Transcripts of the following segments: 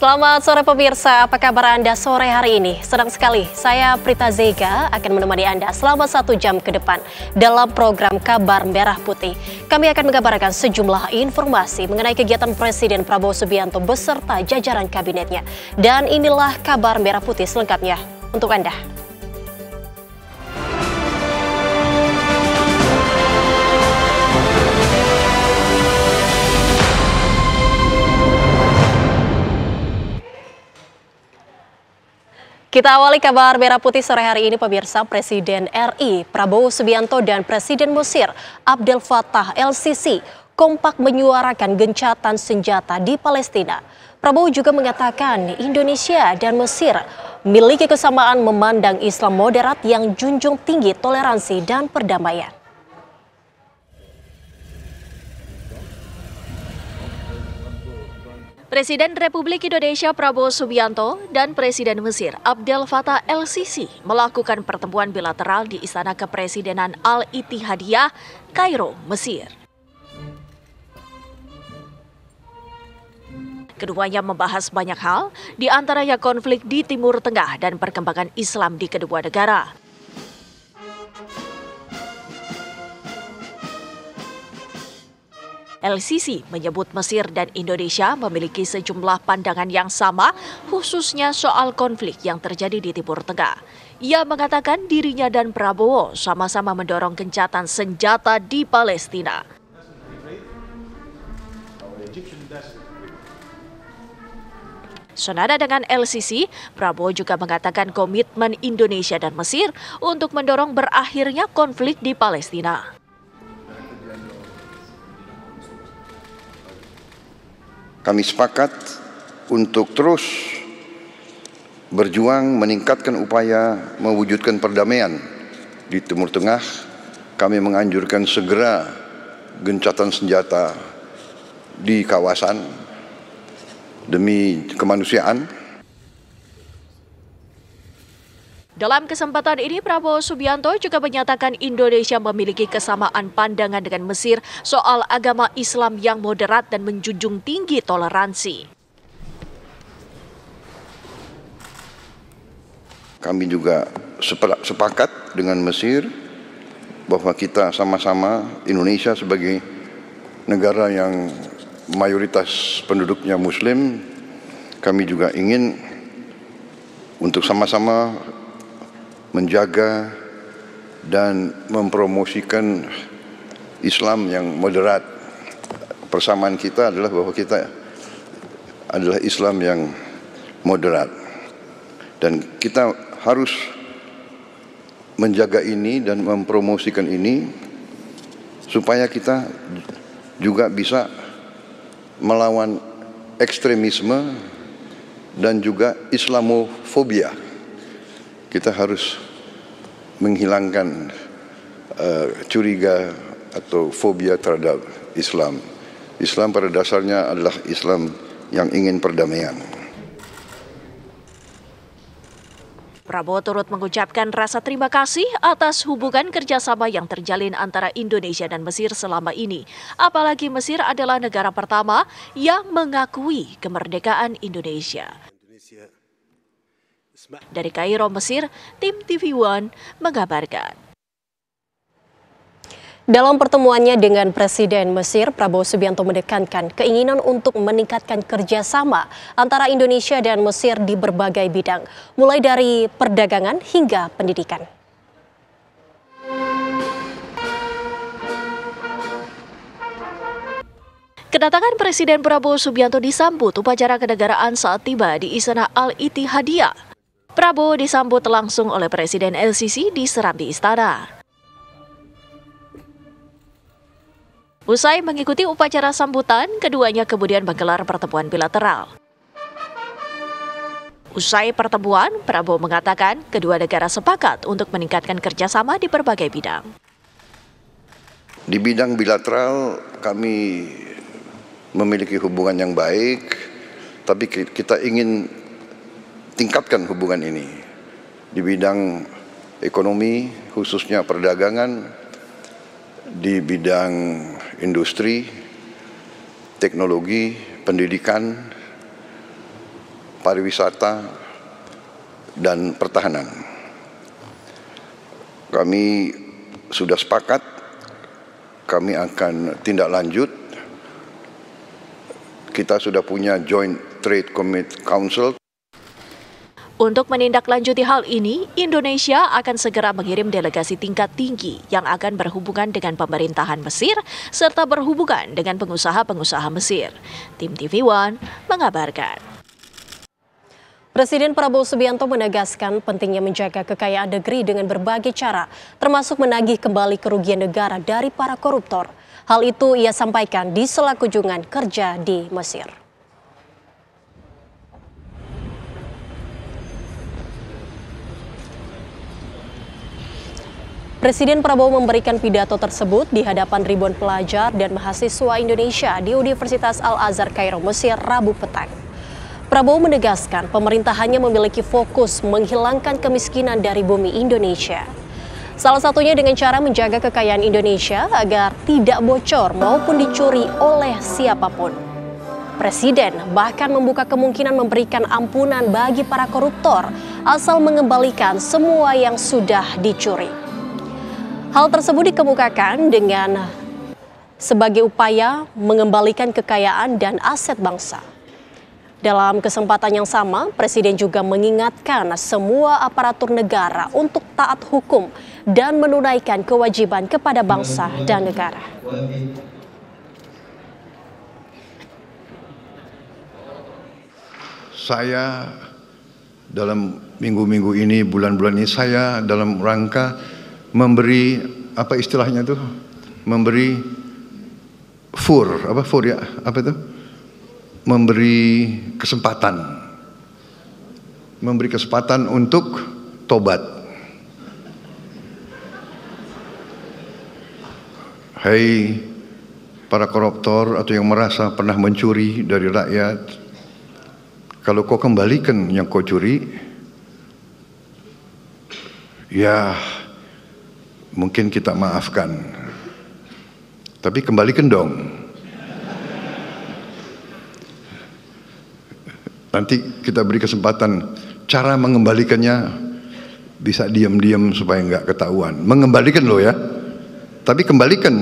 Selamat sore pemirsa, apa kabar Anda sore hari ini? Senang sekali, saya Prita Zega akan menemani Anda selama 1 jam ke depan dalam program Kabar Merah Putih. Kami akan mengabarkan sejumlah informasi mengenai kegiatan Presiden Prabowo Subianto beserta jajaran kabinetnya. Dan inilah Kabar Merah Putih selengkapnya untuk Anda. Kita awali Kabar Merah Putih sore hari ini pemirsa. Presiden RI Prabowo Subianto dan Presiden Mesir Abdel Fattah El-Sisi kompak menyuarakan gencatan senjata di Palestina. Prabowo juga mengatakan Indonesia dan Mesir memiliki kesamaan memandang Islam moderat yang junjung tinggi toleransi dan perdamaian. Presiden Republik Indonesia Prabowo Subianto dan Presiden Mesir Abdel Fattah El-Sisi melakukan pertemuan bilateral di Istana Kepresidenan Al-Ittihadiyah, Kairo, Mesir. Keduanya membahas banyak hal, di antaranya konflik di Timur Tengah dan perkembangan Islam di kedua negara. El-Sisi menyebut Mesir dan Indonesia memiliki sejumlah pandangan yang sama, khususnya soal konflik yang terjadi di Timur Tengah. Ia mengatakan dirinya dan Prabowo sama-sama mendorong gencatan senjata di Palestina. Senada dengan El-Sisi, Prabowo juga mengatakan komitmen Indonesia dan Mesir untuk mendorong berakhirnya konflik di Palestina. Kami sepakat untuk terus berjuang meningkatkan upaya mewujudkan perdamaian di Timur Tengah. Kami menganjurkan segera gencatan senjata di kawasan demi kemanusiaan. Dalam kesempatan ini, Prabowo Subianto juga menyatakan Indonesia memiliki kesamaan pandangan dengan Mesir soal agama Islam yang moderat dan menjunjung tinggi toleransi. Kami juga sepakat dengan Mesir bahwa kita sama-sama, Indonesia sebagai negara yang mayoritas penduduknya Muslim, kami juga ingin untuk sama-sama menjaga dan mempromosikan Islam yang moderat. Persamaan kita adalah bahwa kita adalah Islam yang moderat. Dan kita harus menjaga ini dan mempromosikan ini supaya kita juga bisa melawan ekstremisme dan juga Islamofobia. Kita harus menghilangkan curiga atau fobia terhadap Islam. Islam pada dasarnya adalah Islam yang ingin perdamaian. Prabowo turut mengucapkan rasa terima kasih atas hubungan kerjasama yang terjalin antara Indonesia dan Mesir selama ini. Apalagi Mesir adalah negara pertama yang mengakui kemerdekaan Indonesia. Dari Kairo, Mesir, tim TV One mengabarkan. Dalam pertemuannya dengan Presiden Mesir, Prabowo Subianto menekankan keinginan untuk meningkatkan kerjasama antara Indonesia dan Mesir di berbagai bidang, mulai dari perdagangan hingga pendidikan. Kedatangan Presiden Prabowo Subianto disambut upacara kenegaraan saat tiba di Istana Al-Ittihadiyah. Prabowo disambut langsung oleh Presiden El-Sisi di Serambi Istana. Usai mengikuti upacara sambutan, keduanya kemudian menggelar pertemuan bilateral. Usai pertemuan, Prabowo mengatakan kedua negara sepakat untuk meningkatkan kerjasama di berbagai bidang. Di bidang bilateral kami memiliki hubungan yang baik, tapi kita ingin tingkatkan hubungan ini di bidang ekonomi, khususnya perdagangan, di bidang industri, teknologi, pendidikan, pariwisata, dan pertahanan. Kami sudah sepakat, kami akan tindak lanjut. Kita sudah punya Joint Trade Council. Untuk menindaklanjuti hal ini, Indonesia akan segera mengirim delegasi tingkat tinggi yang akan berhubungan dengan pemerintahan Mesir serta berhubungan dengan pengusaha-pengusaha Mesir. Tim TV One mengabarkan. Presiden Prabowo Subianto menegaskan pentingnya menjaga kekayaan negeri dengan berbagai cara, termasuk menagih kembali kerugian negara dari para koruptor. Hal itu ia sampaikan di sela kunjungan kerja di Mesir. Presiden Prabowo memberikan pidato tersebut di hadapan ribuan pelajar dan mahasiswa Indonesia di Universitas Al-Azhar Kairo, Mesir, Rabu petang. Prabowo menegaskan pemerintahannya memiliki fokus menghilangkan kemiskinan dari bumi Indonesia. Salah satunya dengan cara menjaga kekayaan Indonesia agar tidak bocor maupun dicuri oleh siapapun. Presiden bahkan membuka kemungkinan memberikan ampunan bagi para koruptor asal mengembalikan semua yang sudah dicuri. Hal tersebut dikemukakan dengan sebagai upaya mengembalikan kekayaan dan aset bangsa. Dalam kesempatan yang sama, Presiden juga mengingatkan semua aparatur negara untuk taat hukum dan menunaikan kewajiban kepada bangsa dan negara. Saya dalam minggu-minggu ini, bulan-bulan ini, saya dalam rangka memberi, apa istilahnya itu? Memberi memberi kesempatan untuk tobat. Hai para koruptor atau yang merasa pernah mencuri dari rakyat, kalau kau kembalikan yang kau curi, ya mungkin kita maafkan, tapi kembalikan dong. Nanti kita beri kesempatan cara mengembalikannya, bisa diam-diam supaya nggak ketahuan. Mengembalikan loh ya, tapi kembalikan.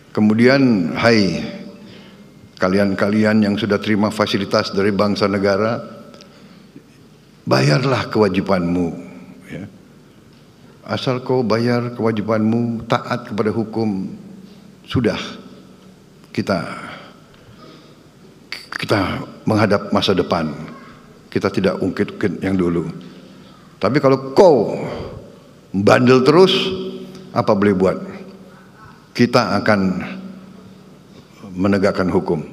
Kemudian, hai kalian-kalian yang sudah terima fasilitas dari bangsa negara, bayarlah kewajibanmu. Ya. Asal kau bayar kewajibanmu, taat kepada hukum, sudah kita menghadap masa depan. Kita tidak ungkit-ungkit yang dulu. Tapi kalau kau bandel terus, apa boleh buat? Kita akan menegakkan hukum.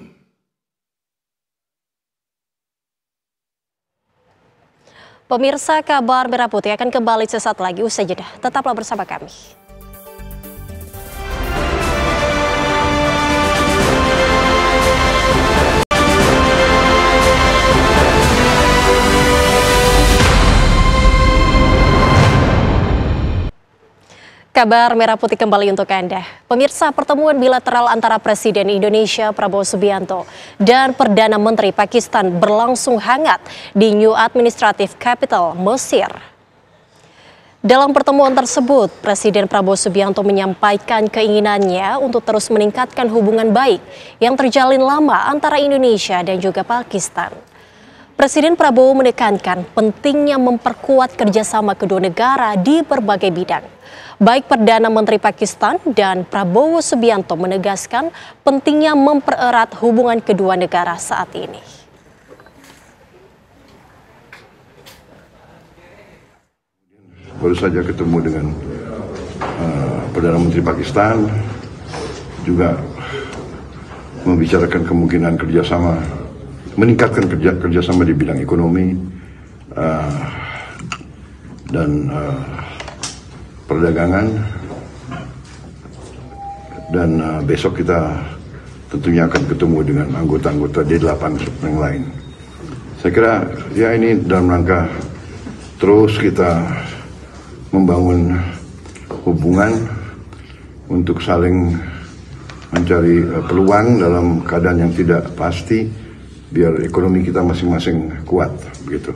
Pemirsa, kabar Merah Putih akan kembali sesaat lagi usai jeda. Tetaplah bersama kami. Kabar Merah Putih kembali untuk Anda. Pemirsa, pertemuan bilateral antara Presiden Indonesia Prabowo Subianto dan Perdana Menteri Pakistan berlangsung hangat di New Administrative Capital, Mesir. Dalam pertemuan tersebut, Presiden Prabowo Subianto menyampaikan keinginannya untuk terus meningkatkan hubungan baik yang terjalin lama antara Indonesia dan juga Pakistan. Presiden Prabowo menekankan pentingnya memperkuat kerjasama kedua negara di berbagai bidang. Baik Perdana Menteri Pakistan dan Prabowo Subianto menegaskan pentingnya mempererat hubungan kedua negara saat ini. Baru saja ketemu dengan Perdana Menteri Pakistan, juga membicarakan kemungkinan kerjasama, meningkatkan kerjasama di bidang ekonomi dan perdagangan, dan besok kita tentunya akan ketemu dengan anggota-anggota D8 yang lain. Saya kira ya ini dalam rangka terus kita membangun hubungan untuk saling mencari peluang dalam keadaan yang tidak pasti, biar ekonomi kita masing-masing kuat, begitu.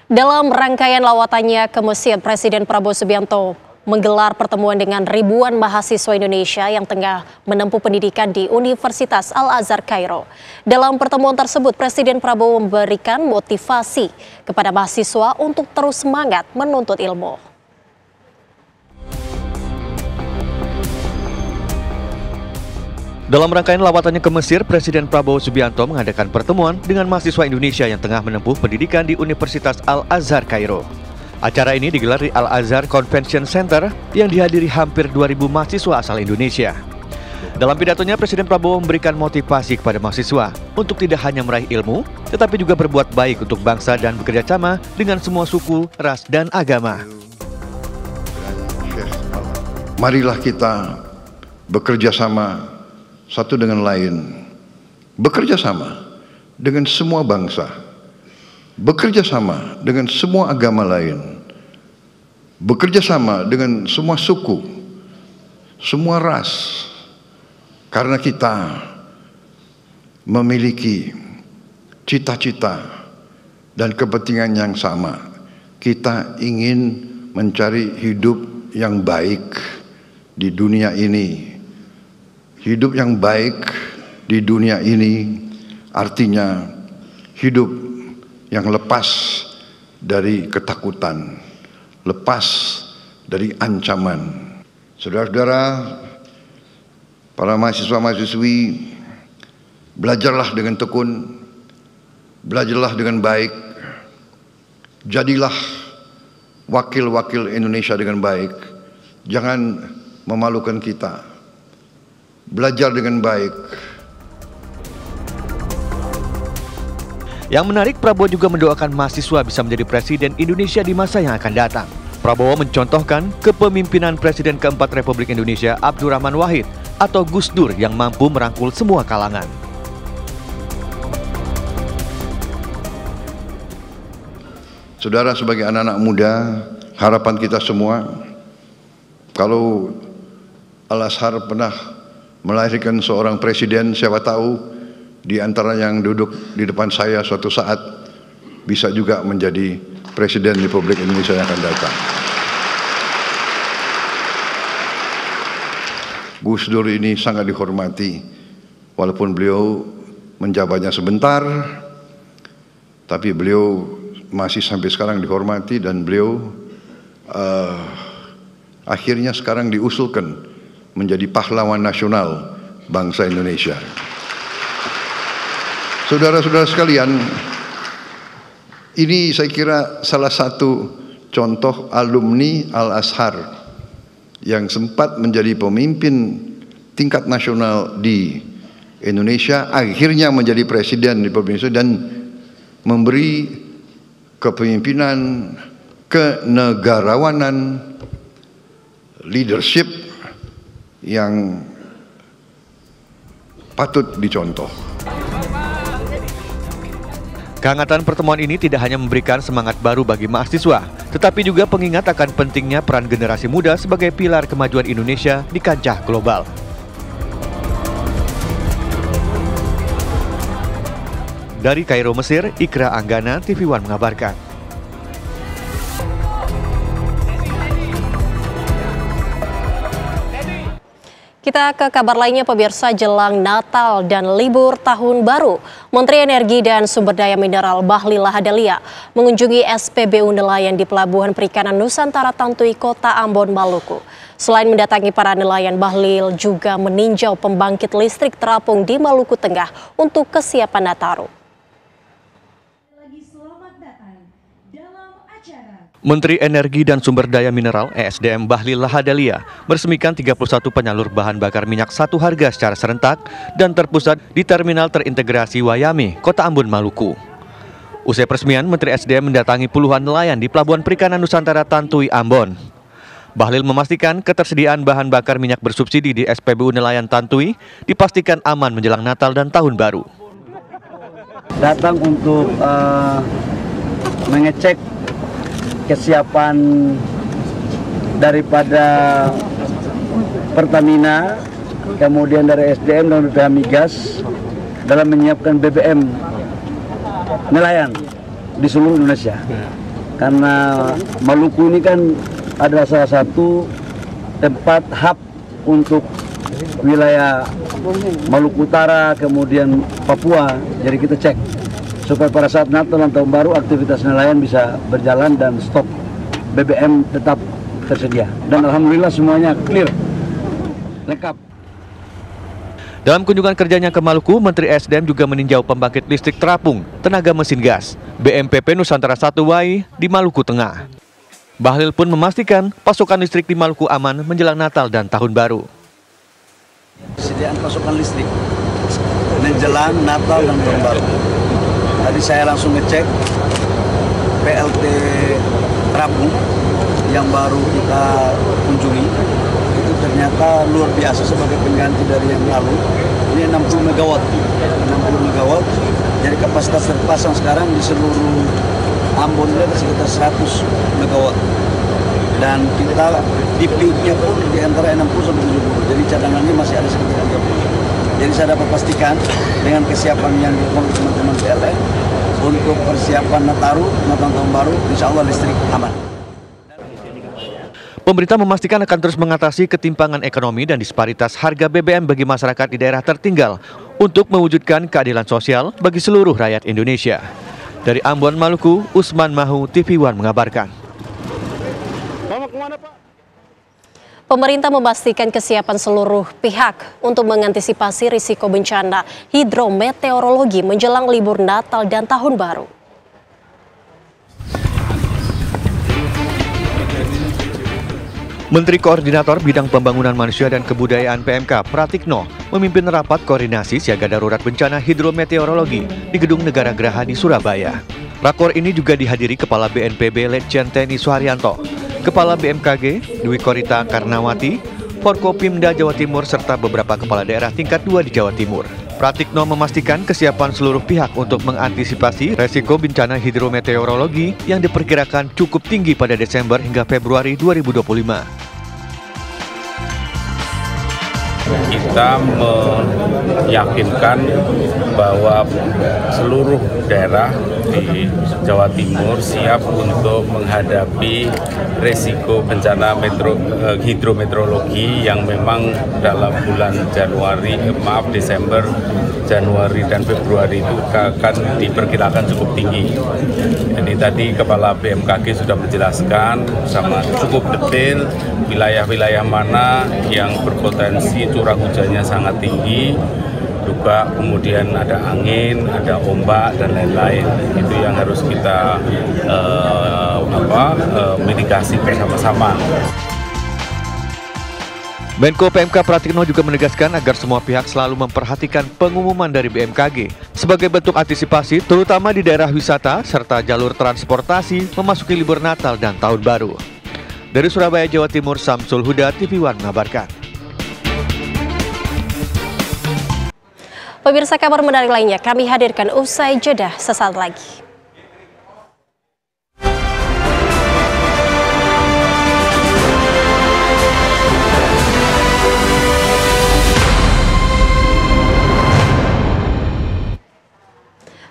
Dalam rangkaian lawatannya ke Mesir, Presiden Prabowo Subianto menggelar pertemuan dengan ribuan mahasiswa Indonesia yang tengah menempuh pendidikan di Universitas Al-Azhar Kairo. Dalam pertemuan tersebut, Presiden Prabowo memberikan motivasi kepada mahasiswa untuk terus semangat menuntut ilmu. Dalam rangkaian lawatannya ke Mesir, Presiden Prabowo Subianto mengadakan pertemuan dengan mahasiswa Indonesia yang tengah menempuh pendidikan di Universitas Al-Azhar Kairo. Acara ini digelar di Al-Azhar Convention Center yang dihadiri hampir 2.000 mahasiswa asal Indonesia. Dalam pidatonya, Presiden Prabowo memberikan motivasi kepada mahasiswa untuk tidak hanya meraih ilmu, tetapi juga berbuat baik untuk bangsa dan bekerja sama dengan semua suku, ras, dan agama. Marilah kita bekerja sama satu dengan lain, bekerja sama dengan semua bangsa, bekerja sama dengan semua agama lain, bekerja sama dengan semua suku, semua ras, karena kita memiliki cita-cita dan kepentingan yang sama. Kita ingin mencari hidup yang baik di dunia ini. Hidup yang baik di dunia ini artinya hidup yang lepas dari ketakutan, lepas dari ancaman. Saudara-saudara, para mahasiswa-mahasiswi, belajarlah dengan tekun, belajarlah dengan baik, jadilah wakil-wakil Indonesia dengan baik, jangan memalukan kita. Belajar dengan baik. Yang menarik, Prabowo juga mendoakan mahasiswa bisa menjadi presiden Indonesia di masa yang akan datang. Prabowo mencontohkan kepemimpinan Presiden keempat Republik Indonesia Abdurrahman Wahid atau Gus Dur yang mampu merangkul semua kalangan. Saudara, sebagai anak-anak muda, harapan kita semua, kalau Al-Azhar pernah melahirkan seorang presiden, siapa tahu di antara yang duduk di depan saya suatu saat bisa juga menjadi Presiden Republik Indonesia yang akan datang. Gus Dur ini sangat dihormati, walaupun beliau menjabatnya sebentar, tapi beliau masih sampai sekarang dihormati dan beliau akhirnya sekarang diusulkan menjadi pahlawan nasional bangsa Indonesia. Saudara-saudara sekalian, ini saya kira salah satu contoh alumni Al-Azhar yang sempat menjadi pemimpin tingkat nasional di Indonesia, akhirnya menjadi presiden di Indonesia dan memberi kepemimpinan, kenegarawanan, leadership yang patut dicontoh. Kehangatan pertemuan ini tidak hanya memberikan semangat baru bagi mahasiswa, tetapi juga pengingat akan pentingnya peran generasi muda sebagai pilar kemajuan Indonesia di kancah global. Dari Kairo, Mesir, Ikra Anggana, TV One mengabarkan. Kita ke kabar lainnya, pemirsa. Jelang Natal dan libur tahun baru, Menteri Energi dan Sumber Daya Mineral Bahlil Lahadalia mengunjungi SPBU nelayan di Pelabuhan Perikanan Nusantara Tantui, Kota Ambon, Maluku. Selain mendatangi para nelayan, Bahlil juga meninjau pembangkit listrik terapung di Maluku Tengah untuk kesiapan Nataru. Menteri Energi dan Sumber Daya Mineral (ESDM) Bahlil Lahadalia meresmikan 31 penyalur bahan bakar minyak satu harga secara serentak dan terpusat di Terminal Terintegrasi Wayame, Kota Ambon, Maluku. Usai peresmian, Menteri ESDM mendatangi puluhan nelayan di Pelabuhan Perikanan Nusantara Tantui, Ambon. Bahlil memastikan ketersediaan bahan bakar minyak bersubsidi di SPBU Nelayan Tantui dipastikan aman menjelang Natal dan Tahun Baru. Datang untuk mengecek kesiapan daripada Pertamina, kemudian dari SDM dan BPH Migas dalam menyiapkan BBM nelayan di seluruh Indonesia. Karena Maluku ini kan adalah salah satu tempat hub untuk wilayah Maluku Utara, kemudian Papua. Jadi kita cek supaya pada saat Natal dan Tahun Baru aktivitas nelayan bisa berjalan dan stok BBM tetap tersedia. Dan alhamdulillah semuanya clear, lengkap. Dalam kunjungan kerjanya ke Maluku, Menteri SDM juga meninjau pembangkit listrik terapung tenaga mesin gas BMPP Nusantara 1 Wai di Maluku Tengah. Bahlil pun memastikan pasokan listrik di Maluku aman menjelang Natal dan Tahun Baru. Persediaan pasokan listrik menjelang Natal dan Tahun Baru. Tadi saya langsung ngecek PLT terapung yang baru kita kunjungi. Ternyata luar biasa sebagai pengganti dari yang lalu. Ini 60 megawatt. 60 megawatt. Jadi kapasitas terpasang sekarang di seluruh Ambon ini ada sekitar 100 megawatt. Dan kita di peaknya pun di antara 60 sampai 70. Jadi cadangannya masih ada sekitar 30. Jadi saya dapat pastikan dengan kesiapan yang dilakukan teman-teman PLN untuk persiapan Nataru, Natal Tahun Baru, insya Allah listrik aman. Pemerintah memastikan akan terus mengatasi ketimpangan ekonomi dan disparitas harga BBM bagi masyarakat di daerah tertinggal untuk mewujudkan keadilan sosial bagi seluruh rakyat Indonesia. Dari Ambon, Maluku, Usman Mahu, TV One mengabarkan. Pemerintah memastikan kesiapan seluruh pihak untuk mengantisipasi risiko bencana hidrometeorologi menjelang libur Natal dan Tahun Baru. Menteri Koordinator Bidang Pembangunan Manusia dan Kebudayaan PMK Pratikno memimpin rapat koordinasi siaga darurat bencana hidrometeorologi di Gedung Negara Geraha di Surabaya. Rakor ini juga dihadiri Kepala BNPB Letjen TNI Suharyanto, Kepala BMKG Dwi Korita Karnawati, Forkopimda Jawa Timur serta beberapa kepala daerah tingkat 2 di Jawa Timur. Pratikno memastikan kesiapan seluruh pihak untuk mengantisipasi resiko bencana hidrometeorologi yang diperkirakan cukup tinggi pada Desember hingga Februari 2025. Kita meyakinkan bahwa seluruh daerah di Jawa Timur siap untuk menghadapi resiko bencana hidrometeorologi yang memang dalam bulan Desember, Januari dan Februari itu akan diperkirakan cukup tinggi. Jadi tadi Kepala BMKG sudah menjelaskan sama cukup detail wilayah-wilayah mana yang berpotensi curah hujannya sangat tinggi, juga kemudian ada angin, ada ombak dan lain-lain. Itu yang harus kita mitigasi bersama-sama. Menko PMK Pratikno juga menegaskan agar semua pihak selalu memperhatikan pengumuman dari BMKG sebagai bentuk antisipasi terutama di daerah wisata serta jalur transportasi memasuki libur Natal dan Tahun Baru. Dari Surabaya, Jawa Timur, Samsul Huda, TV One mengabarkan. Pemirsa, kabar menarik lainnya kami hadirkan usai jeda sesaat lagi.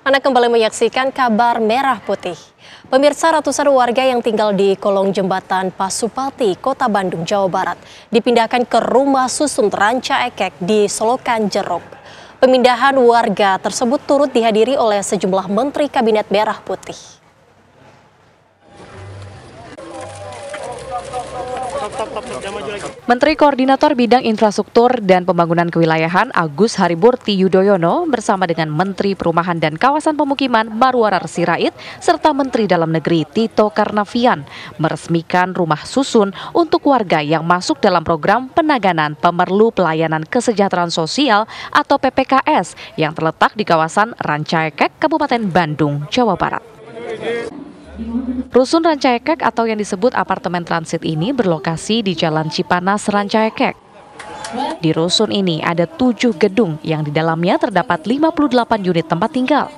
Anda kembali menyaksikan kabar Merah Putih. Pemirsa, ratusan warga yang tinggal di kolong jembatan Pasupati, Kota Bandung, Jawa Barat, dipindahkan ke rumah susun Ranca Ekek di Solokan Jeruk. Pemindahan warga tersebut turut dihadiri oleh sejumlah menteri Kabinet Merah Putih. Menteri Koordinator Bidang Infrastruktur dan Pembangunan Kewilayahan Agus Harimurti Yudhoyono bersama dengan Menteri Perumahan dan Kawasan Pemukiman Marwarar Sirait serta Menteri Dalam Negeri Tito Karnavian meresmikan rumah susun untuk warga yang masuk dalam program penanganan pemerlu pelayanan kesejahteraan sosial atau PPKS yang terletak di kawasan Ranca Ekek, Kabupaten Bandung, Jawa Barat. Rusun Ranca Ekek atau yang disebut apartemen transit ini berlokasi di Jalan Cipanas, Ranca Ekek. Di rusun ini ada 7 gedung yang di dalamnya terdapat 58 unit tempat tinggal.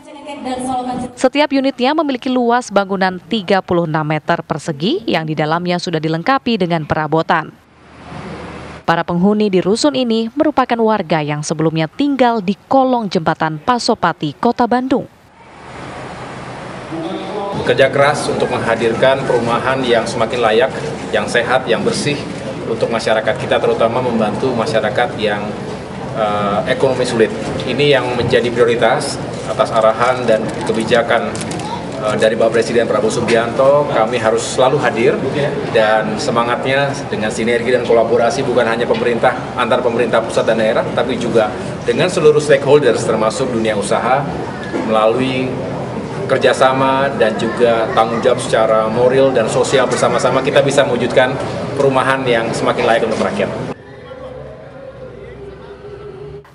Setiap unitnya memiliki luas bangunan 36 meter persegi yang di dalamnya sudah dilengkapi dengan perabotan. Para penghuni di rusun ini merupakan warga yang sebelumnya tinggal di kolong jembatan Pasopati, Kota Bandung. Bekerja keras untuk menghadirkan perumahan yang semakin layak, yang sehat, yang bersih untuk masyarakat kita, terutama membantu masyarakat yang ekonomi sulit. Ini yang menjadi prioritas atas arahan dan kebijakan dari Bapak Presiden Prabowo Subianto. Kami harus selalu hadir dan semangatnya dengan sinergi dan kolaborasi bukan hanya pemerintah, antar pemerintah pusat dan daerah, tapi juga dengan seluruh stakeholders termasuk dunia usaha melalui kerjasama dan juga tanggung jawab secara moral dan sosial bersama-sama kita bisa mewujudkan perumahan yang semakin layak untuk rakyat.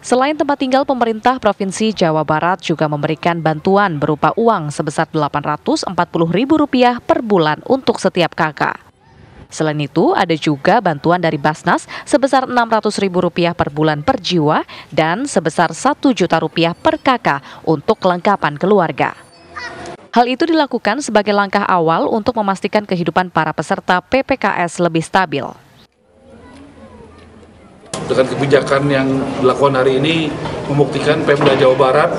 Selain tempat tinggal, pemerintah Provinsi Jawa Barat juga memberikan bantuan berupa uang sebesar Rp840.000 per bulan untuk setiap kakak. Selain itu, ada juga bantuan dari Basnas sebesar Rp600.000 per bulan per jiwa dan sebesar Rp1 juta per kakak untuk kelengkapan keluarga. Hal itu dilakukan sebagai langkah awal untuk memastikan kehidupan para peserta PPKS lebih stabil. Dengan kebijakan yang dilakukan hari ini membuktikan Pemda Jawa Barat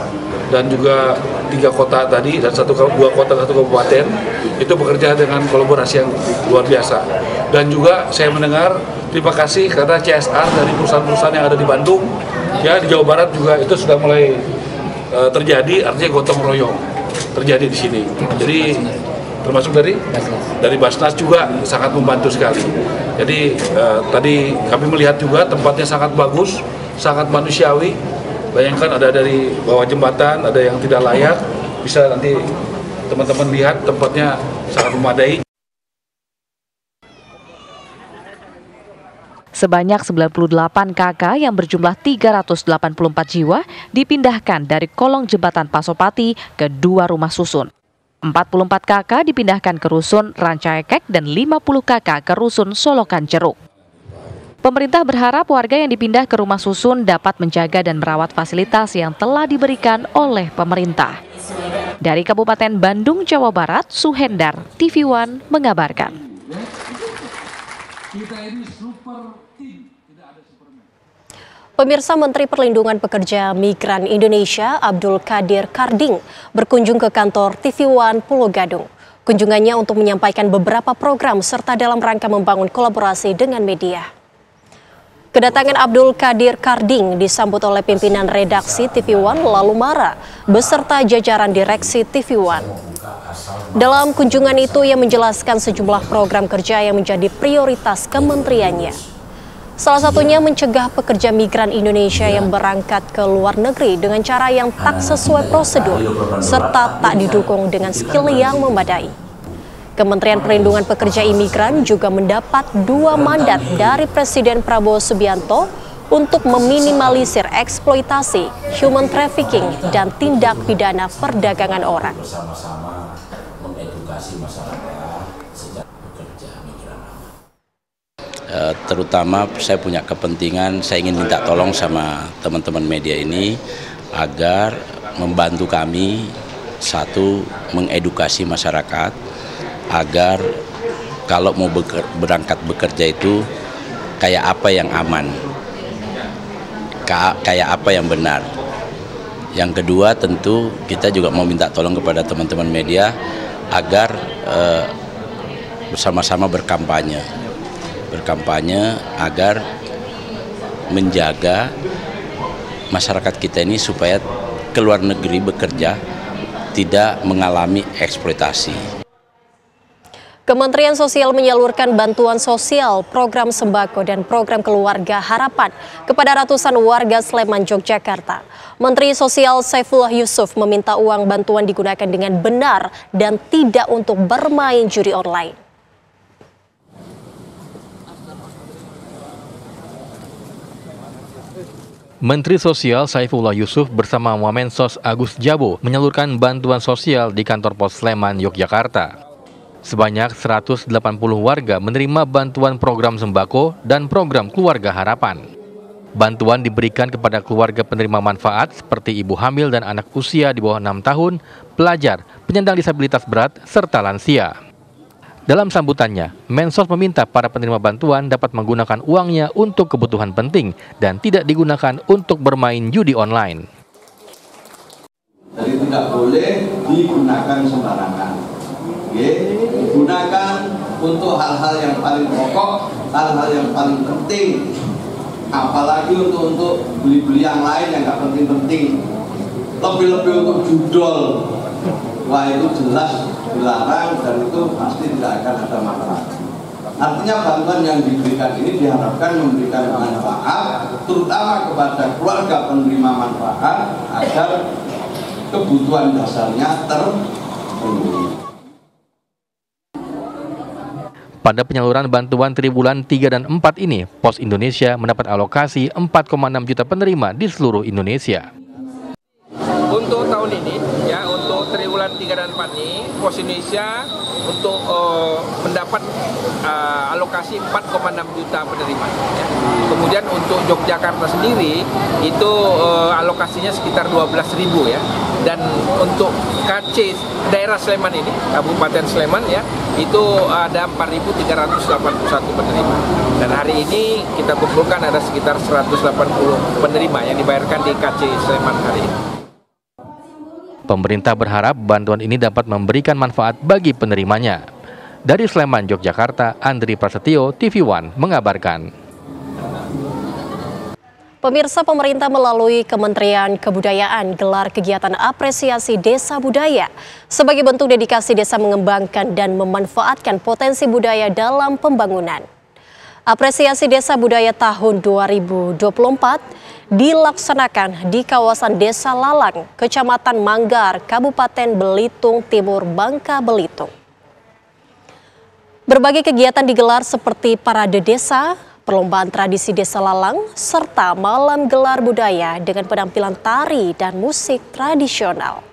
dan juga 3 kota tadi dan 2 kota 1 kabupaten itu bekerja dengan kolaborasi yang luar biasa. Dan juga saya mendengar terima kasih karena CSR dari perusahaan-perusahaan yang ada di Bandung, ya di Jawa Barat juga itu sudah mulai terjadi, artinya gotong royong terjadi di sini. Jadi termasuk dari Basnas juga sangat membantu sekali. Jadi tadi kami melihat juga tempatnya sangat bagus, sangat manusiawi. Bayangkan ada dari bawah jembatan, ada yang tidak layak. Bisa nanti teman-teman lihat tempatnya sangat memadai. Sebanyak 98 kakak yang berjumlah 384 jiwa dipindahkan dari kolong jembatan Pasopati ke 2 rumah susun. 44 kakak dipindahkan ke rusun Rancaekek dan 50 kakak ke rusun Solokan Jeruk. Pemerintah berharap warga yang dipindah ke rumah susun dapat menjaga dan merawat fasilitas yang telah diberikan oleh pemerintah. Dari Kabupaten Bandung, Jawa Barat, Suhendar, TV One mengabarkan. Pemirsa, Menteri Perlindungan Pekerja Migran Indonesia Abdul Qadir Karding berkunjung ke kantor TV One Pulau Gadung. Kunjungannya untuk menyampaikan beberapa program serta dalam rangka membangun kolaborasi dengan media. Kedatangan Abdul Qadir Karding disambut oleh pimpinan redaksi TV One Lalu Mara beserta jajaran direksi TV One. Dalam kunjungan itu ia menjelaskan sejumlah program kerja yang menjadi prioritas kementeriannya. Salah satunya mencegah pekerja migran Indonesia yang berangkat ke luar negeri dengan cara yang tak sesuai prosedur serta tak didukung dengan skill yang memadai. Kementerian Perlindungan Pekerja Imigran juga mendapat 2 mandat dari Presiden Prabowo Subianto untuk meminimalisir eksploitasi, human trafficking, dan tindak pidana perdagangan orang. Terutama saya punya kepentingan, saya ingin minta tolong sama teman-teman media ini agar membantu kami, satu, mengedukasi masyarakat agar kalau mau berangkat bekerja itu kayak apa yang aman, kayak apa yang benar. Yang kedua tentu kita juga mau minta tolong kepada teman-teman media agar bersama-sama berkampanye agar menjaga masyarakat kita ini supaya ke luar negeri bekerja tidak mengalami eksploitasi. Kementerian Sosial menyalurkan bantuan sosial, program sembako dan program keluarga harapan kepada ratusan warga Sleman, Yogyakarta. Menteri Sosial Saifullah Yusuf meminta uang bantuan digunakan dengan benar dan tidak untuk bermain judi online. Menteri Sosial Saifullah Yusuf bersama Wamensos Agus Jabo menyalurkan bantuan sosial di kantor pos Sleman, Yogyakarta. Sebanyak 180 warga menerima bantuan program sembako dan program keluarga harapan. Bantuan diberikan kepada keluarga penerima manfaat seperti ibu hamil dan anak usia di bawah 6 tahun, pelajar, penyandang disabilitas berat, serta lansia. Dalam sambutannya, Mensos meminta para penerima bantuan dapat menggunakan uangnya untuk kebutuhan penting dan tidak digunakan untuk bermain judi online. Jadi tidak boleh digunakan sembarangan. Digunakan untuk hal-hal yang paling pokok, hal-hal yang paling penting. Apalagi untuk beli-beli yang lain yang nggak penting-penting. Lebih-lebih untuk judol. Wah, itu jelas dilarang dan itu pasti tidak akan ada masalah. Artinya bantuan yang diberikan ini diharapkan memberikan manfaat, terutama kepada keluarga penerima manfaat, agar kebutuhan dasarnya terpenuhi. Pada penyaluran bantuan triwulan 3 dan 4 ini, Pos Indonesia mendapat alokasi 4,6 juta penerima di seluruh Indonesia. Untuk tahun ini, ya, untuk triwulan 3 dan 4 ini, Pos Indonesia untuk mendapat alokasi 4,6 juta penerima. Ya. Kemudian untuk Yogyakarta sendiri, itu alokasinya sekitar 12.000 ya. Dan untuk KC daerah Sleman ini, Kabupaten Sleman ya, itu ada 4.381 penerima. Dan hari ini kita kumpulkan ada sekitar 180 penerima yang dibayarkan di KC Sleman hari ini. Pemerintah berharap bantuan ini dapat memberikan manfaat bagi penerimanya. Dari Sleman, Yogyakarta, Andri Prasetyo, TV One mengabarkan. Pemirsa, pemerintah melalui Kementerian Kebudayaan gelar kegiatan apresiasi desa budaya sebagai bentuk dedikasi desa mengembangkan dan memanfaatkan potensi budaya dalam pembangunan. Apresiasi Desa Budaya tahun 2024 dilaksanakan di kawasan Desa Lalang, Kecamatan Manggar, Kabupaten Belitung Timur, Bangka Belitung. Berbagai kegiatan digelar seperti parade desa, perlombaan tradisi Desa Lalang, serta malam gelar budaya dengan penampilan tari dan musik tradisional.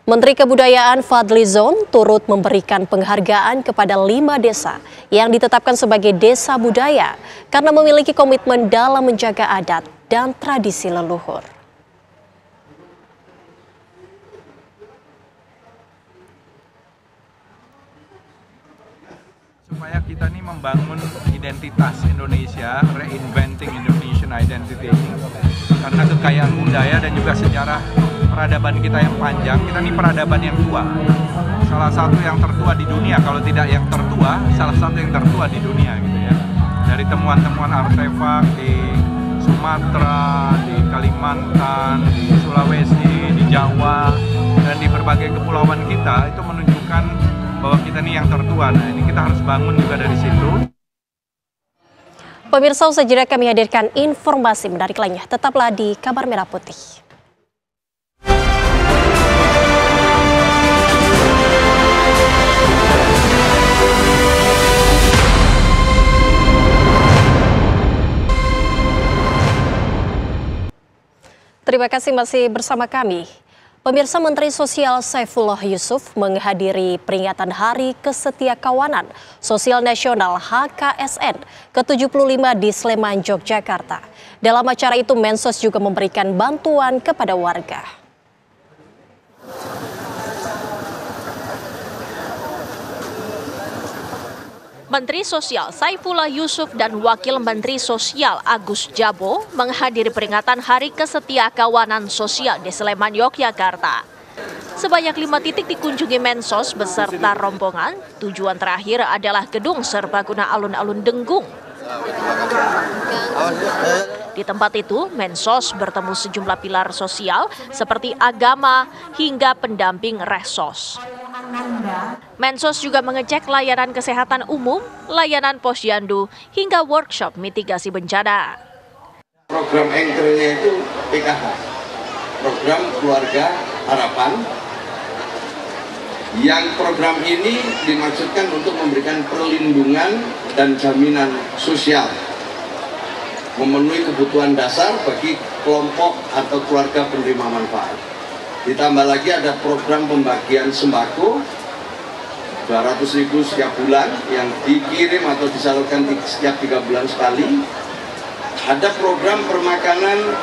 Menteri Kebudayaan Fadlizon turut memberikan penghargaan kepada 5 desa yang ditetapkan sebagai desa budaya karena memiliki komitmen dalam menjaga adat dan tradisi leluhur. Supaya kita ini membangun identitas Indonesia, reinventing Indonesian identity ini. Karena kekayaan budaya dan juga sejarah peradaban kita yang panjang, kita ini peradaban yang tua. Salah satu yang tertua di dunia, kalau tidak yang tertua, salah satu yang tertua di dunia gitu ya. Dari temuan-temuan artefak di Sumatera, di Kalimantan, di Sulawesi, di Jawa, dan di berbagai kepulauan kita, itu menunjukkan bahwa kita ini yang tertua. Nah, ini kita harus bangun juga dari situ. Pemirsa, usai jeda kami hadirkan informasi menarik lainnya. Tetaplah di Kabar Merah Putih. Terima kasih masih bersama kami. Pemirsa, Menteri Sosial Saifullah Yusuf menghadiri peringatan Hari Kesetiakawanan Sosial Nasional HKSN ke-75 di Sleman, Yogyakarta. Dalam acara itu, Mensos juga memberikan bantuan kepada warga. Menteri Sosial Saifullah Yusuf dan Wakil Menteri Sosial Agus Jabo menghadiri peringatan Hari Kesetiakawanan Sosial di Sleman, Yogyakarta. Sebanyak 5 titik dikunjungi Mensos beserta rombongan. Tujuan terakhir adalah Gedung Serbaguna Alun-Alun Denggung. Di tempat itu, Mensos bertemu sejumlah pilar sosial seperti agama hingga pendamping Resos. Mensos juga mengecek layanan kesehatan umum, layanan posyandu, hingga workshop mitigasi bencana. Program anchornya itu PKH, Program Keluarga Harapan, yang program ini dimaksudkan untuk memberikan perlindungan dan jaminan sosial, memenuhi kebutuhan dasar bagi kelompok atau keluarga penerima manfaat. Ditambah lagi ada program pembagian sembako 200.000 setiap bulan yang dikirim atau disalurkan setiap 3 bulan sekali. Ada program permakanan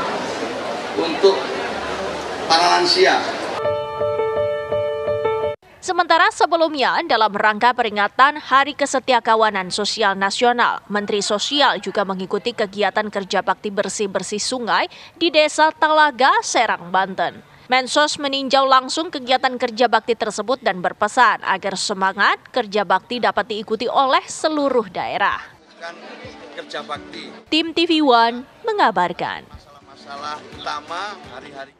untuk para lansia. Sementara sebelumnya, dalam rangka peringatan Hari Kesetiakawanan Sosial Nasional, Menteri Sosial juga mengikuti kegiatan kerja bakti bersih-bersih sungai di Desa Talaga, Serang, Banten. Mensos meninjau langsung kegiatan kerja bakti tersebut dan berpesan agar semangat kerja bakti dapat diikuti oleh seluruh daerah. Kerja bakti. Tim TV One mengabarkan. Masalah utama hari-hari.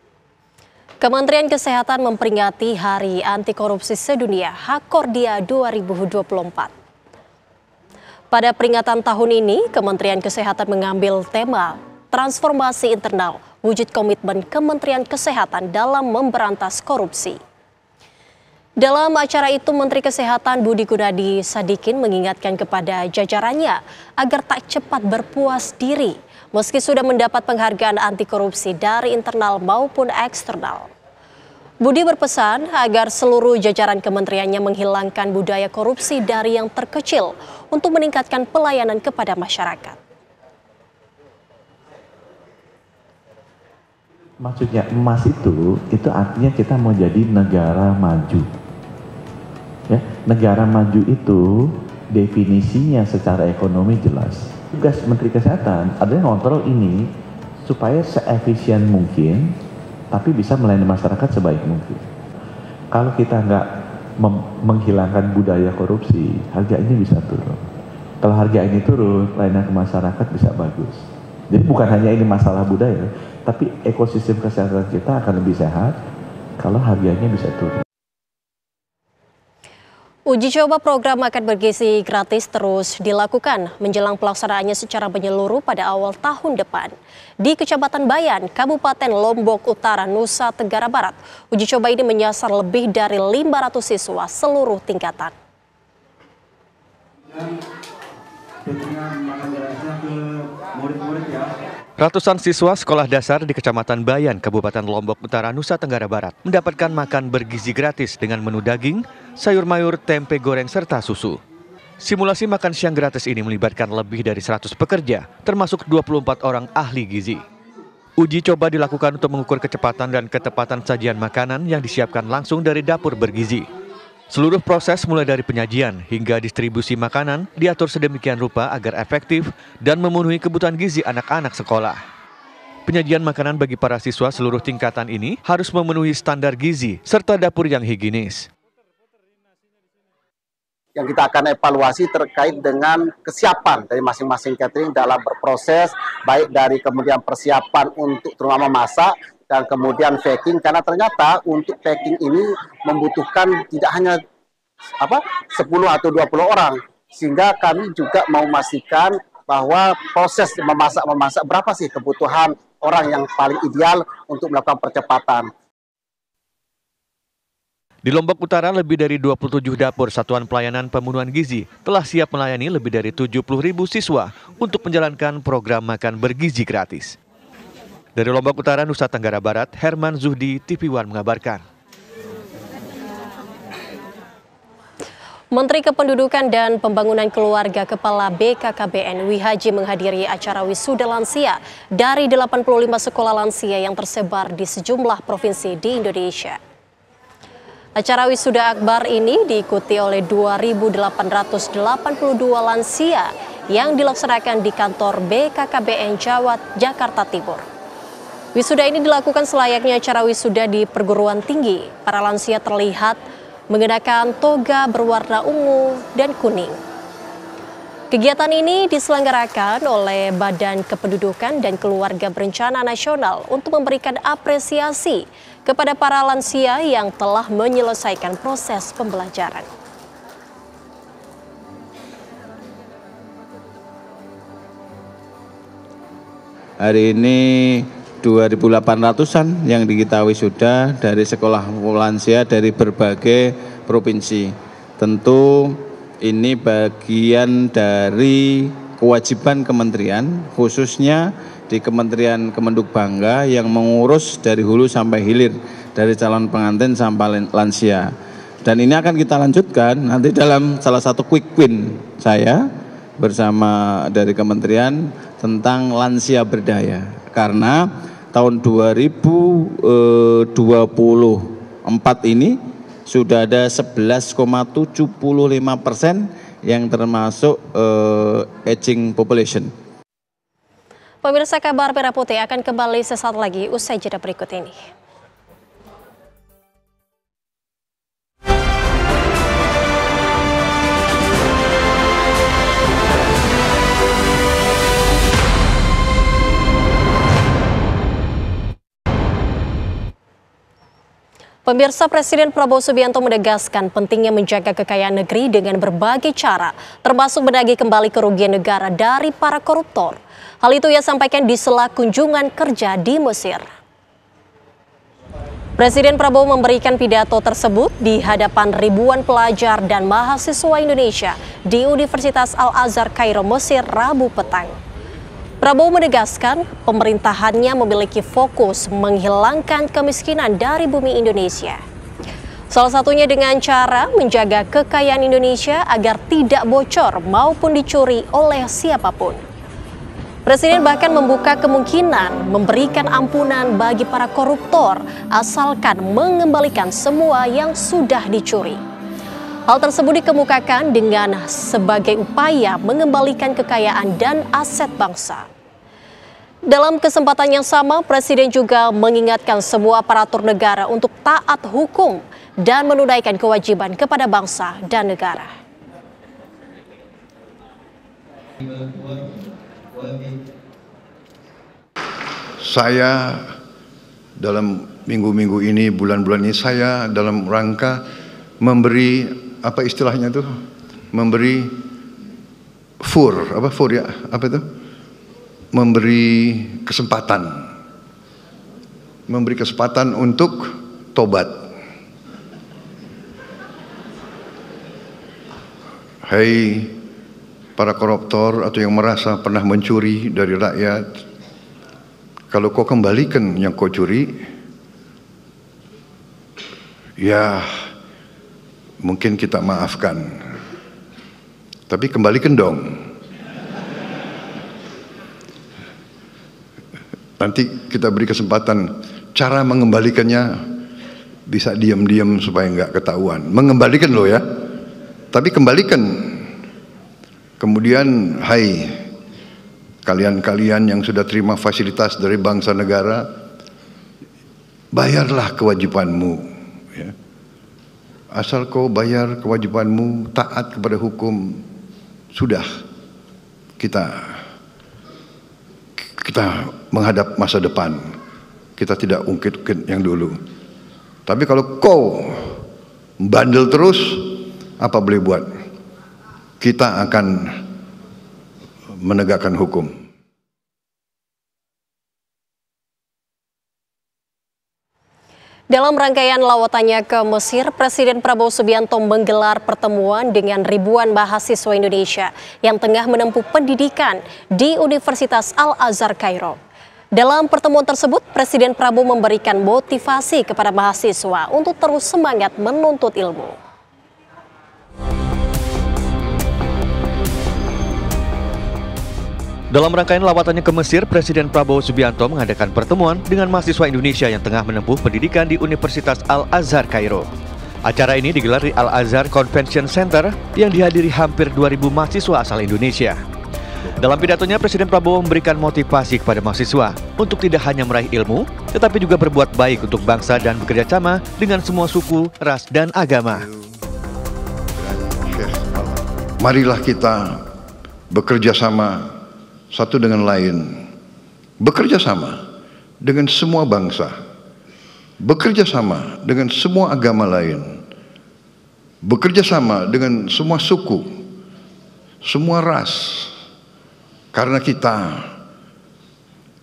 Kementerian Kesehatan memperingati Hari Anti Korupsi Sedunia Hakordia 2024. Pada peringatan tahun ini, Kementerian Kesehatan mengambil tema Transformasi Internal, Wujud Komitmen Kementerian Kesehatan dalam Memberantas Korupsi. Dalam acara itu, Menteri Kesehatan Budi Gunadi Sadikin mengingatkan kepada jajarannya agar tak cepat berpuas diri meski sudah mendapat penghargaan anti korupsi dari internal maupun eksternal. Budi berpesan agar seluruh jajaran kementeriannya menghilangkan budaya korupsi dari yang terkecil untuk meningkatkan pelayanan kepada masyarakat. Maksudnya emas itu artinya kita mau jadi negara maju. Ya, negara maju itu definisinya secara ekonomi jelas. Tugas Menteri Kesehatan adalah ngontrol ini supaya seefisien mungkin, tapi bisa melayani masyarakat sebaik mungkin. Kalau kita nggak menghilangkan budaya korupsi, harga ini bisa turun. Kalau harga ini turun, pelayanan ke masyarakat bisa bagus. Jadi bukan hanya ini masalah budaya, tapi ekosistem kesehatan kita akan lebih sehat kalau harganya bisa turun. Uji coba program makan bergizi gratis terus dilakukan menjelang pelaksanaannya secara menyeluruh pada awal tahun depan. Di Kecamatan Bayan, Kabupaten Lombok Utara, Nusa Tenggara Barat, uji coba ini menyasar lebih dari 500 siswa seluruh tingkatan. Ratusan siswa sekolah dasar di Kecamatan Bayan, Kabupaten Lombok Utara, Nusa Tenggara Barat mendapatkan makan bergizi gratis dengan menu daging, sayur mayur, tempe goreng, serta susu. Simulasi makan siang gratis ini melibatkan lebih dari 100 pekerja, termasuk 24 orang ahli gizi. Uji coba dilakukan untuk mengukur kecepatan dan ketepatan sajian makanan yang disiapkan langsung dari dapur bergizi. Seluruh proses mulai dari penyajian hingga distribusi makanan diatur sedemikian rupa agar efektif dan memenuhi kebutuhan gizi anak-anak sekolah. Penyajian makanan bagi para siswa seluruh tingkatan ini harus memenuhi standar gizi serta dapur yang higienis. Yang kita akan evaluasi terkait dengan kesiapan dari masing-masing catering dalam berproses, baik dari kemudian persiapan untuk terutama masak, dan kemudian packing, karena ternyata untuk packing ini membutuhkan tidak hanya 10 atau 20 orang, sehingga kami juga mau memastikan bahwa proses memasak berapa sih kebutuhan orang yang paling ideal untuk melakukan percepatan. Di Lombok Utara, lebih dari 27 dapur Satuan Pelayanan Pemenuhan Gizi telah siap melayani lebih dari 70.000 siswa untuk menjalankan program makan bergizi gratis. Dari Lombok Utara, Nusa Tenggara Barat, Herman Zuhdi, TV One mengabarkan. Menteri Kependudukan dan Pembangunan Keluarga Kepala BKKBN Wihaji menghadiri acara wisuda lansia dari 85 sekolah lansia yang tersebar di sejumlah provinsi di Indonesia. Acara wisuda akbar ini diikuti oleh 2.882 lansia yang dilaksanakan di kantor BKKBN Jakarta Timur. Wisuda ini dilakukan selayaknya acara wisuda di perguruan tinggi. Para lansia terlihat mengenakan toga berwarna ungu dan kuning. Kegiatan ini diselenggarakan oleh Badan Kependudukan dan Keluarga Berencana Nasional untuk memberikan apresiasi kepada para lansia yang telah menyelesaikan proses pembelajaran. Hari ini 2.800-an yang diketahui sudah dari sekolah lansia dari berbagai provinsi. Tentu ini bagian dari kewajiban kementerian, khususnya di Kementerian Kemendikbangga yang mengurus dari hulu sampai hilir, dari calon pengantin sampai lansia. Dan ini akan kita lanjutkan nanti dalam salah satu quick win saya bersama dari kementerian tentang lansia berdaya. Karena tahun 2024 ini sudah ada 11,75% yang termasuk aging population. Pemirsa, kabar Merah Putih akan kembali sesaat lagi usai jeda berikut ini. Pemirsa, Presiden Prabowo Subianto menegaskan pentingnya menjaga kekayaan negeri dengan berbagai cara, termasuk menagih kembali kerugian negara dari para koruptor. Hal itu ia sampaikan di sela kunjungan kerja di Mesir. Presiden Prabowo memberikan pidato tersebut di hadapan ribuan pelajar dan mahasiswa Indonesia di Universitas Al-Azhar Kairo, Mesir, Rabu petang. Prabowo menegaskan pemerintahannya memiliki fokus menghilangkan kemiskinan dari bumi Indonesia. Salah satunya dengan cara menjaga kekayaan Indonesia agar tidak bocor maupun dicuri oleh siapapun. Presiden bahkan membuka kemungkinan memberikan ampunan bagi para koruptor asalkan mengembalikan semua yang sudah dicuri. Hal tersebut dikemukakan dengan sebagai upaya mengembalikan kekayaan dan aset bangsa. Dalam kesempatan yang sama, Presiden juga mengingatkan semua aparatur negara untuk taat hukum dan menunaikan kewajiban kepada bangsa dan negara. Saya dalam minggu-minggu ini, bulan-bulan ini, saya dalam rangka memberi apa istilahnya tuh, memberi memberi kesempatan untuk tobat. Hai para koruptor atau yang merasa pernah mencuri dari rakyat, kalau kau kembalikan yang kau curi, ya mungkin kita maafkan, tapi kembalikan dong. Nanti kita beri kesempatan cara mengembalikannya, bisa diam-diam supaya nggak ketahuan. Mengembalikan loh ya, tapi kembalikan. Kemudian, hai kalian-kalian yang sudah terima fasilitas dari bangsa negara, bayarlah kewajibanmu. Ya. Asal kau bayar kewajibanmu, taat kepada hukum, sudah kita menghadap masa depan. Kita tidak ungkit-ungkit yang dulu. Tapi kalau kau bandel terus, apa boleh buat? Kita akan menegakkan hukum. Dalam rangkaian lawatannya ke Mesir, Presiden Prabowo Subianto menggelar pertemuan dengan ribuan mahasiswa Indonesia yang tengah menempuh pendidikan di Universitas Al-Azhar Kairo. Dalam pertemuan tersebut, Presiden Prabowo memberikan motivasi kepada mahasiswa untuk terus semangat menuntut ilmu. Dalam rangkaian lawatannya ke Mesir, Presiden Prabowo Subianto mengadakan pertemuan dengan mahasiswa Indonesia yang tengah menempuh pendidikan di Universitas Al-Azhar Kairo. Acara ini digelar di Al-Azhar Convention Center yang dihadiri hampir 2.000 mahasiswa asal Indonesia. Dalam pidatonya, Presiden Prabowo memberikan motivasi kepada mahasiswa untuk tidak hanya meraih ilmu, tetapi juga berbuat baik untuk bangsa dan bekerja sama dengan semua suku, ras, dan agama. Marilah kita bekerja sama satu dengan lain, bekerja sama dengan semua bangsa, bekerja sama dengan semua agama lain, bekerja sama dengan semua suku, semua ras, karena kita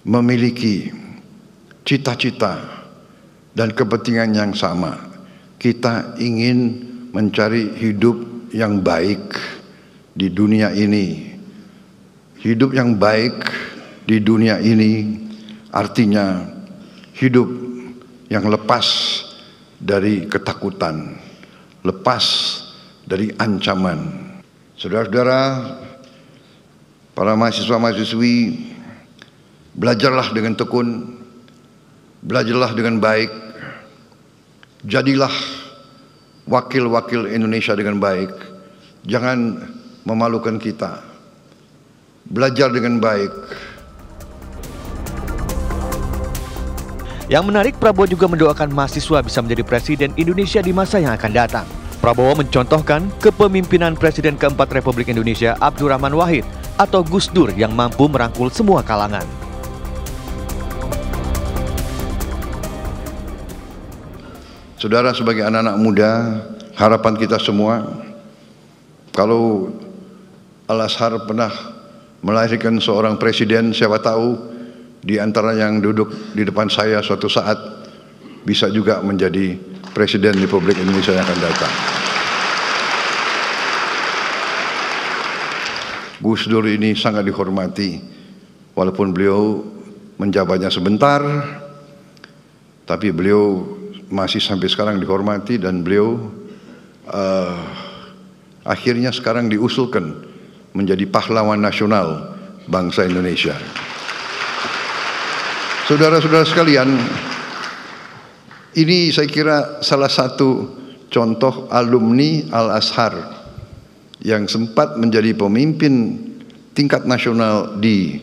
memiliki cita-cita dan kepentingan yang sama. Kita ingin mencari hidup yang baik di dunia ini. Hidup yang baik di dunia ini artinya hidup yang lepas dari ketakutan, lepas dari ancaman. Saudara-saudara, para mahasiswa-mahasiswi, belajarlah dengan tekun, belajarlah dengan baik, jadilah wakil-wakil Indonesia dengan baik. Jangan memalukan kita. Belajar dengan baik. Yang menarik, Prabowo juga mendoakan mahasiswa bisa menjadi presiden Indonesia di masa yang akan datang. Prabowo mencontohkan kepemimpinan Presiden keempat Republik Indonesia Abdurrahman Wahid atau Gus Dur yang mampu merangkul semua kalangan. Saudara, sebagai anak-anak muda, harapan kita semua, kalau Al-Azhar pernah melahirkan seorang presiden, siapa tahu di antara yang duduk di depan saya suatu saat bisa juga menjadi Presiden Republik Indonesia yang akan datang. Gus Dur ini sangat dihormati, walaupun beliau menjabatnya sebentar, tapi beliau masih sampai sekarang dihormati dan beliau akhirnya sekarang diusulkan menjadi pahlawan nasional bangsa Indonesia. Saudara-saudara sekalian, ini saya kira salah satu contoh alumni Al-Azhar yang sempat menjadi pemimpin tingkat nasional di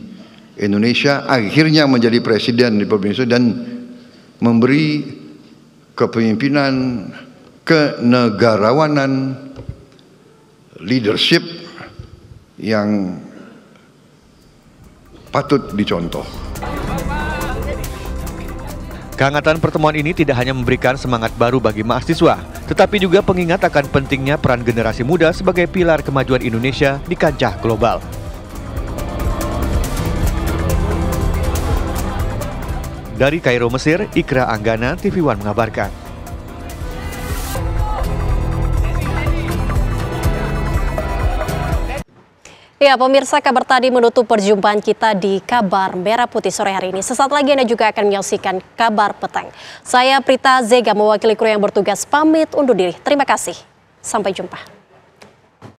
Indonesia, akhirnya menjadi presiden di Indonesia dan memberi kepemimpinan, kenegarawanan, leadership yang patut dicontoh. Kehangatan pertemuan ini tidak hanya memberikan semangat baru bagi mahasiswa, tetapi juga pengingat akan pentingnya peran generasi muda sebagai pilar kemajuan Indonesia di kancah global. Dari Kairo, Mesir, Ikra Anggana, TV One mengabarkan. Ya, pemirsa, kabar tadi menutup perjumpaan kita di Kabar Merah Putih sore hari ini. Sesaat lagi Anda juga akan menyaksikan Kabar Petang. Saya Prita Zega mewakili kru yang bertugas pamit undur diri. Terima kasih. Sampai jumpa.